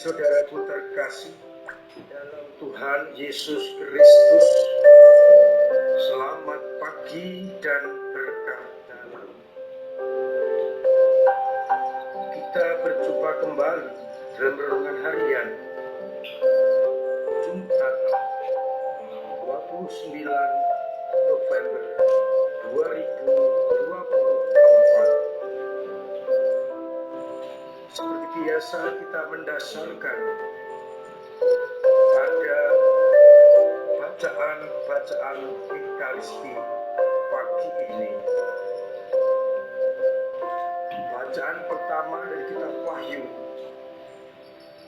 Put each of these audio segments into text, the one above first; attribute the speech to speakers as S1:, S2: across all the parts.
S1: saudaraku terkasih dalam Tuhan Yesus Kristus, selamat pagi dan berkah dalam. Kita berjumpa kembali dalam renungan harian Jumat 29 November 2024. Seperti biasa kita mendasarkan pada bacaan Ekaristi pagi ini. Bacaan pertama dari kitab Wahyu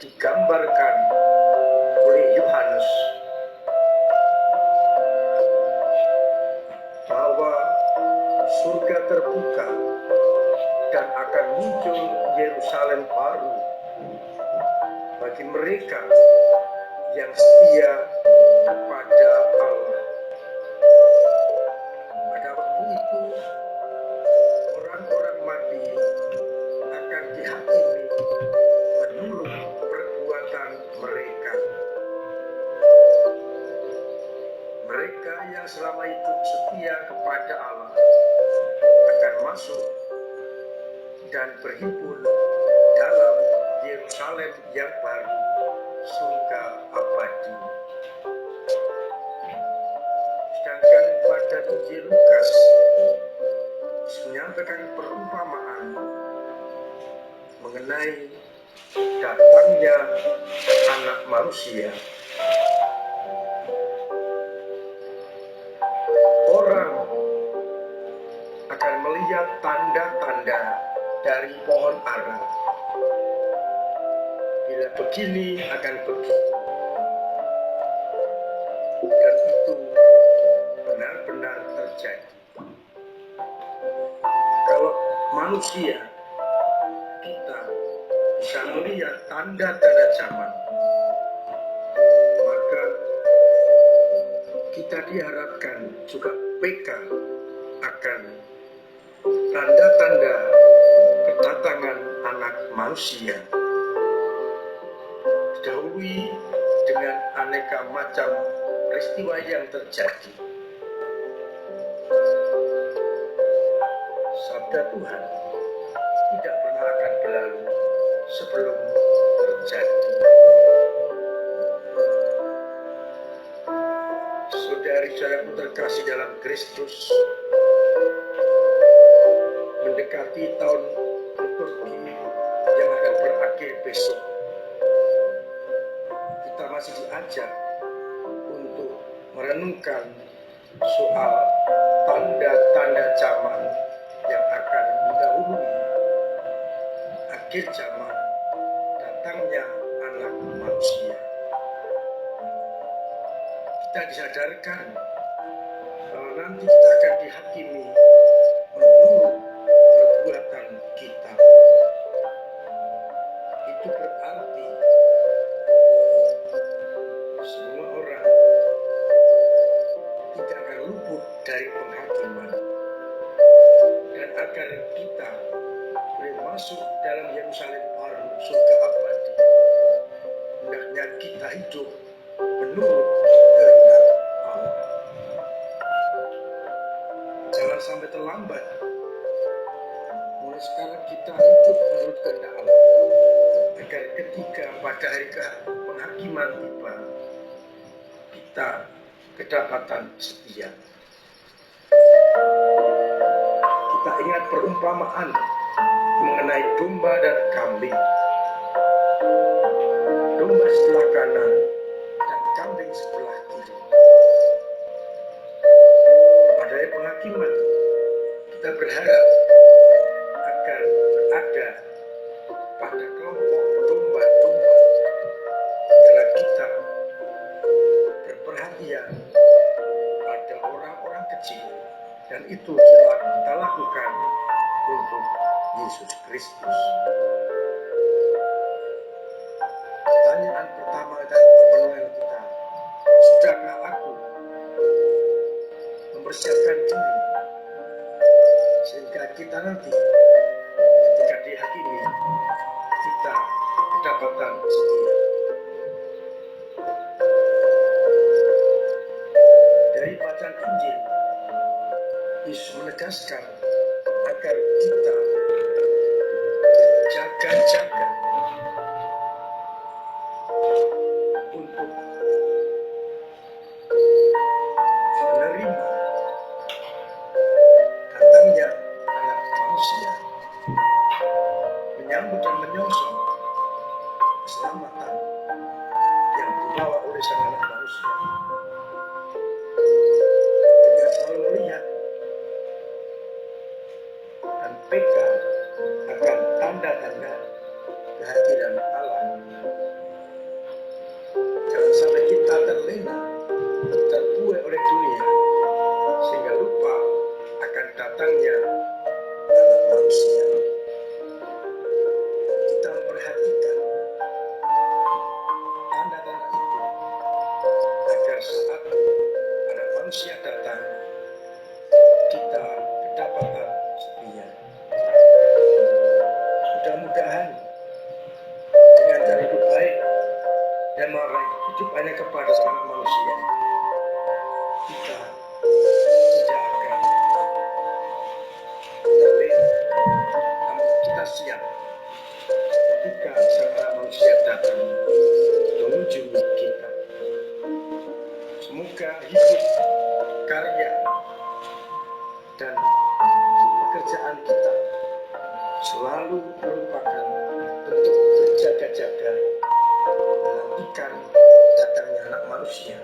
S1: digambarkan oleh Yohanes bahwa surga terbuka dan akan muncul Yerusalem baru bagi mereka yang setia kepada Allah. Pada waktu itu orang-orang mati akan dihakimi menurut perbuatan mereka. Mereka yang selama hidup setia kepada Allah akan masuk dan berhimpun dalam Yerusalem yang baru, surga abadi. Sedangkan pada Injil Lukas menyampaikan perumpamaan mengenai datangnya Anak Manusia. Orang akan melihat tanda-tanda dari pohon ara. Bila begini akan begitu. Dan itu benar-benar terjadi. Kalau manusia, kita bisa melihat tanda-tanda zaman, maka kita diharapkan juga peka akan tanda-tanda kedatangan Anak Manusia, didahului dengan aneka macam peristiwa yang terjadi. Sabda Tuhan tidak pernah akan berlalu sebelum terjadi. Saudari-saudaraku terkasih dalam Kristus, mendekati tahun liturgi yang akan berakhir besok, kita masih diajak untuk merenungkan soal tanda-tanda zaman yang akan mendahului akhir zaman, datangnya Anak Manusia. Kita disadarkan bahwa nanti kita akan dihakimi menurut perbuatan kita. Itu berarti semua orang tidak akan luput dari penghakiman, dan agar kita boleh masuk dalam Yerusalem baru, surga abadi, hendaknya kita hidup menurut kehendak Allah. Jangan sampai terlambat. Mulai sekarang kita hidup menurut kehendak Allah, agar ketika pada hari penghakiman tiba, kita kedapatan setia. Kita ingat perumpamaan mengenai domba dan kambing. Domba sebelah kanan dan kambing sebelah kiri. Pada hari penghakiman, kita berharap agar berada pada kelompok domba-domba, karena kita berperhatian pada orang-orang kecil, dan itu telah kita lakukan untuk Yesus Kristus. Pertanyaan pertama dan perpenuhan kita, sudahkah aku mempersiapkan diri sehingga kita nanti ketika dihakimi, kita kedapatan setia. Dari bacaan Injil, Yesus menegaskan agar kita jaga-jaga untuk menerima datangnya Anak Manusia, menyambut dan menyongsong keselamatan yang dibawa oleh Sang Anak Manusia, dengan selalu melihat dan pegang akan tanda-tanda kehadiran Allah. Jangan sampai kita terlena, terbuai oleh dunia, sehingga lupa akan datangnya Anak Manusia. Kita memperhatikan tanda-tanda itu, agar saat Anak Manusia datang, kita kedapatan setia. Mudah-mudahan dengan cara hidup baik dan meraih hidup hanya kepada Sang Anak Manusia, kita tidak akan terlena, namun kita siap ketika Sang Anak Manusia datang mengunjungi kita. Semoga hidup, karya, dan pekerjaan kita selalu merupakan bentuk berjaga-jaga menantikan datangnya Anak Manusia.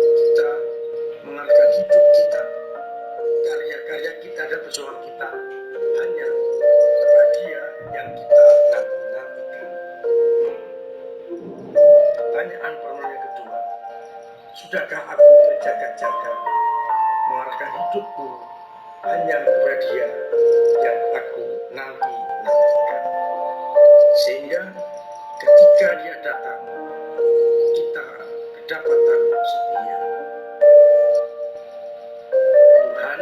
S1: Kita mengalihkan hidup kita, karya-karya kita dan perjuangan kita hanya kepada Dia yang kita nanti-nantikan. Pertanyaan permohonan kedua, sudahkah aku berjaga-jaga mengalihkan hidupku hanya kepada Dia yang aku nanti-nantikan, sehingga ketika Dia datang, kita kedapatan setia. Tuhan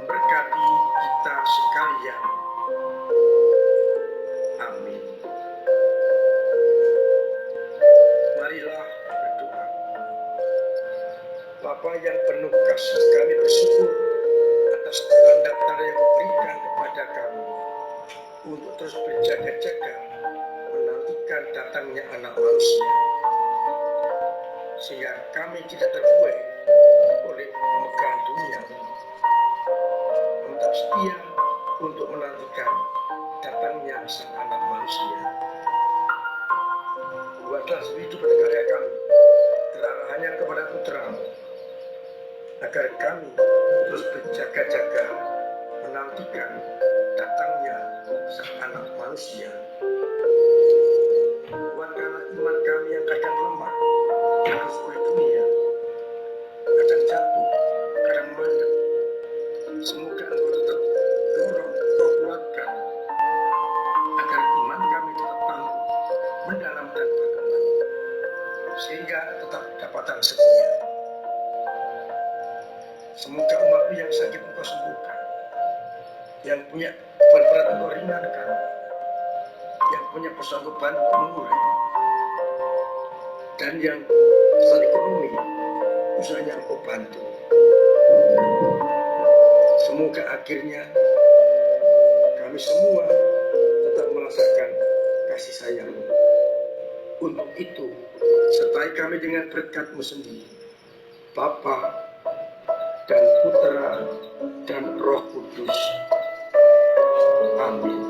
S1: memberkati kita sekalian. Amin. Marilah berdoa. Bapa yang penuh kasih, kami bersyukur atas tanda-tanda yang diberikan kepada kami untuk terus berjaga-jaga menantikan datangnya Anak Manusia, sehingga kami tidak terbuai oleh kemegahan dunia, tetap setia untuk menantikan datangnya Sang Anak Manusia. Buatlah hidup dan karya kami terarah hanya kepada Putra-Mu, agar kami terus berjaga-jaga menantikan datangnya Sang Anak Manusia. Kuatkanlah iman kami yang kadang lemah, terus oleh dunia, kadang jatuh, kadang mandek. Semoga Engkau tetap dorong, Engkau kuatkan, agar iman kami tetap tangguh, mendalam dan berkembang, sehingga tetap dapatan setia. Semoga umat-Mu yang sakit Engkau sembuhkan, yang punya beban berat Engkau ringankan, yang punya persanggupan Engkau mengurai, dan yang secara ekonomi usahanya Engkau bantu. Semoga akhirnya kami semua tetap merasakan kasih sayang-Mu. Untuk itu, sertai kami dengan berkat-Mu sendiri, Bapa dan Putra dan Roh Kudus. Amin.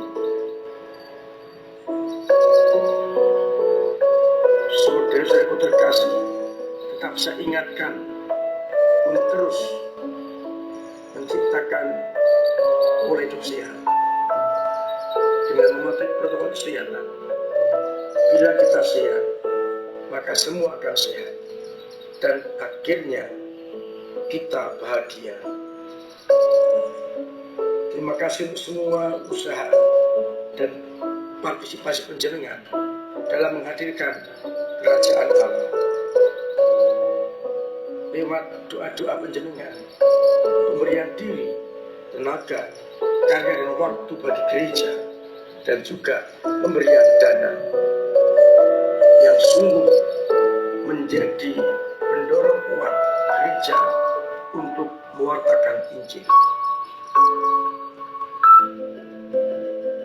S1: Saudara-saudaraku terkasih, tetap saya ingatkan untuk terus menciptakan pola hidup sehat dengan mematuhi protokol kesehatan. Bila kita sehat, maka semua akan sehat, dan akhirnya kita bahagia. Terima kasih untuk semua usaha dan partisipasi panjenengan dalam menghadirkan kerajaan Allah. Lewat doa-doa panjenengan, pemberian diri, tenaga, karya dan waktu bagi gereja, dan juga pemberian dana yang sungguh menjadi pendorong kuat gereja untuk mewartakan Injil.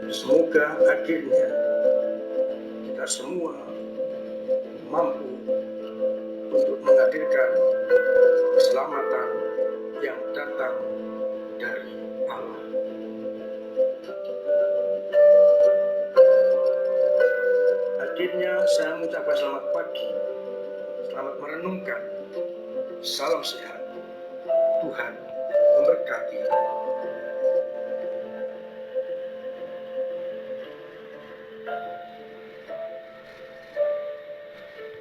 S1: Semoga akhirnya kita semua mampu untuk menghadirkan keselamatan yang datang dari Allah. Akhirnya saya mengucapkan selamat pagi, selamat merenungkan, salam sehat, Tuhan memberkati.